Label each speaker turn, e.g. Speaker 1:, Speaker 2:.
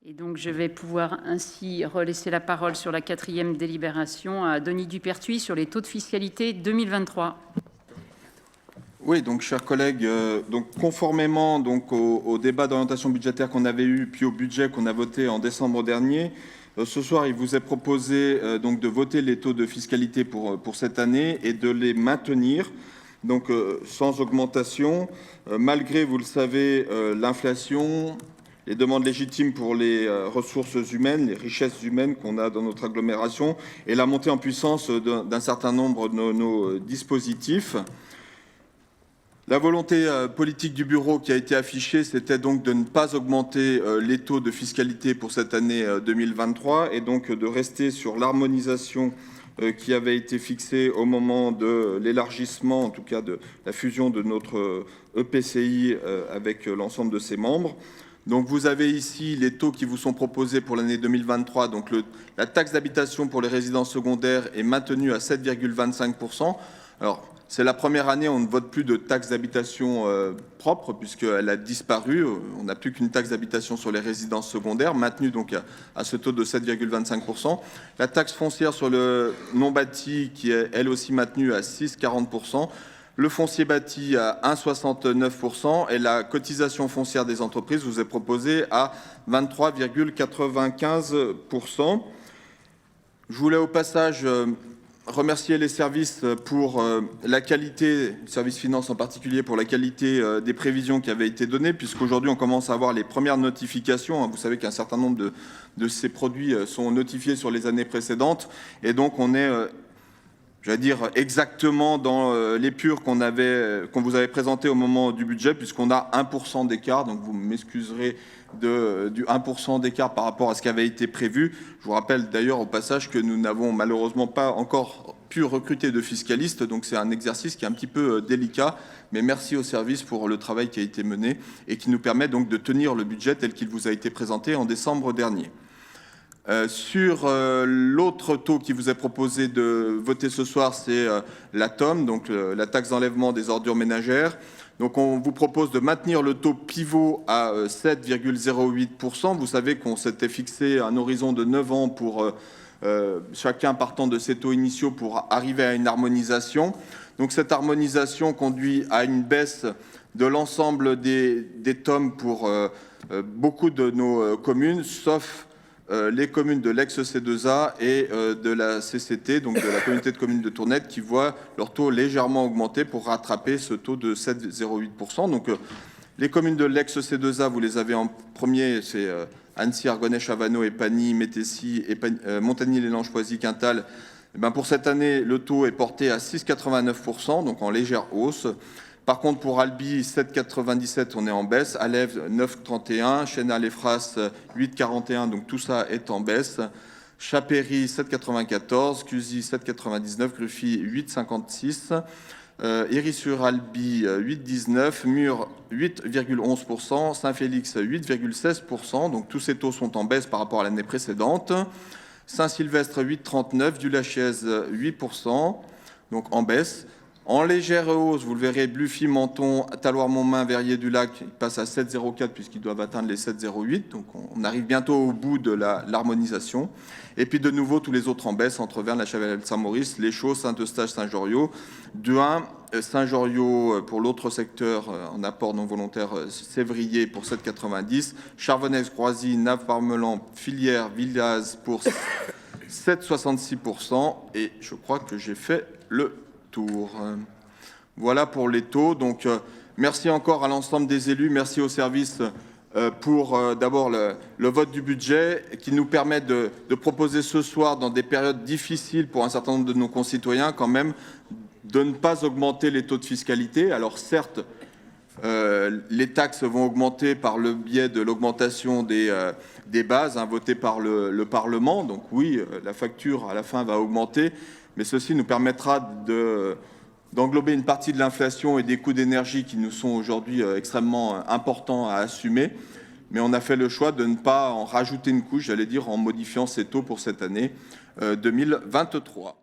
Speaker 1: Et donc, je vais pouvoir ainsi relaisser la parole sur la 4e délibération à Denis Dupertuis sur les taux de fiscalité 2023.
Speaker 2: Oui, donc chers collègues, donc conformément donc au débat d'orientation budgétaire qu'on avait eu, puis au budget qu'on a voté en décembre dernier, ce soir il vous est proposé donc de voter les taux de fiscalité pour cette année et de les maintenir, donc sans augmentation, malgré, vous le savez, l'inflation, les demandes légitimes pour les ressources humaines, les richesses humaines qu'on a dans notre agglomération et la montée en puissance d'un certain nombre de nos dispositifs. La volonté politique du bureau qui a été affichée, c'était donc de ne pas augmenter les taux de fiscalité pour cette année 2023 et donc de rester sur l'harmonisation qui avait été fixée au moment de l'élargissement, en tout cas de la fusion de notre EPCI avec l'ensemble de ses membres. Donc vous avez ici les taux qui vous sont proposés pour l'année 2023. Donc la taxe d'habitation pour les résidences secondaires est maintenue à 7,25%. Alors, c'est la première année où on ne vote plus de taxe d'habitation propre, puisqu'elle a disparu. On n'a plus qu'une taxe d'habitation sur les résidences secondaires, maintenue donc à ce taux de 7,25%. La taxe foncière sur le non bâti, qui est elle aussi maintenue à 6,40%. Le foncier bâti à 1,69% et la cotisation foncière des entreprises vous est proposée à 23,95%. Je voulais au passage remercier les services pour la qualité, le service finance en particulier, pour la qualité des prévisions qui avaient été données, puisqu'aujourd'hui on commence à avoir les premières notifications. Vous savez qu'un certain nombre de ces produits sont notifiés sur les années précédentes, et donc on est, j'allais dire, exactement dans l'épure qu'on vous avait présenté au moment du budget, puisqu'on a 1% d'écart, donc vous m'excuserez du 1% d'écart par rapport à ce qui avait été prévu. Je vous rappelle d'ailleurs au passage que nous n'avons malheureusement pas encore pu recruter de fiscalistes, donc c'est un exercice qui est un petit peu délicat, mais merci au service pour le travail qui a été mené et qui nous permet donc de tenir le budget tel qu'il vous a été présenté en décembre dernier. Sur l'autre taux qui vous est proposé de voter ce soir, c'est la TOM, donc la taxe d'enlèvement des ordures ménagères. Donc on vous propose de maintenir le taux pivot à 7,08%. Vous savez qu'on s'était fixé un horizon de 9 ans pour chacun partant de ces taux initiaux pour arriver à une harmonisation. Donc cette harmonisation conduit à une baisse de l'ensemble des TOM pour beaucoup de nos communes, sauf les communes de l'ex-C2A et de la CCT, donc de la communauté de communes de Tournette, qui voient leur taux légèrement augmenter pour rattraper ce taux de 7,08%. Donc les communes de l'ex-C2A, vous les avez en premier, c'est Annecy, Argonnet, Chavanot, Épagny, Métessy, Montagny-les-Langes, Poisy, Quintal. Et bien pour cette année, le taux est porté à 6,89%, donc en légère hausse. Par contre, pour Albi, 7,97, on est en baisse. Alève, 9,31. Chénal-les-Fras, 8,41. Donc tout ça est en baisse. Chapéry, 7,94. Cusy, 7,99. Gruffy, 8,56. Héry-sur-Albi, 8,19. Mur, 8,11%. Saint-Félix, 8,16%. Donc tous ces taux sont en baisse par rapport à l'année précédente. Saint-Sylvestre, 8,39. Du Lachaise, 8%. Donc en baisse. En légère hausse, vous le verrez, Bluffy, Menton, Taloir-Montmain, Verrier-du-Lac, ils passent à 7,04 puisqu'ils doivent atteindre les 7,08. Donc on arrive bientôt au bout de l'harmonisation. Et puis de nouveau, tous les autres en baisse, Entreverne, La Chavelle, Saint-Maurice, Les Chaux, Saint-Eustache, Saint-Joriot, Duin, Saint-Joriot pour l'autre secteur en apport non volontaire, Sévrier pour 7,90, Charbonnex-Croisy, Naves-Parmelan, Filière, Villaz pour 7,66%. Et je crois que j'ai fait le tour. Voilà pour les taux. Donc, merci encore à l'ensemble des élus. Merci aux services pour d'abord le vote du budget qui nous permet de proposer ce soir, dans des périodes difficiles pour un certain nombre de nos concitoyens, quand même, de ne pas augmenter les taux de fiscalité. Alors certes, les taxes vont augmenter par le biais de l'augmentation des bases votées par le Parlement. Donc oui, la facture à la fin va augmenter. Mais ceci nous permettra d'englober une partie de l'inflation et des coûts d'énergie qui nous sont aujourd'hui extrêmement importants à assumer. Mais on a fait le choix de ne pas en rajouter une couche, j'allais dire, en modifiant ces taux pour cette année 2023.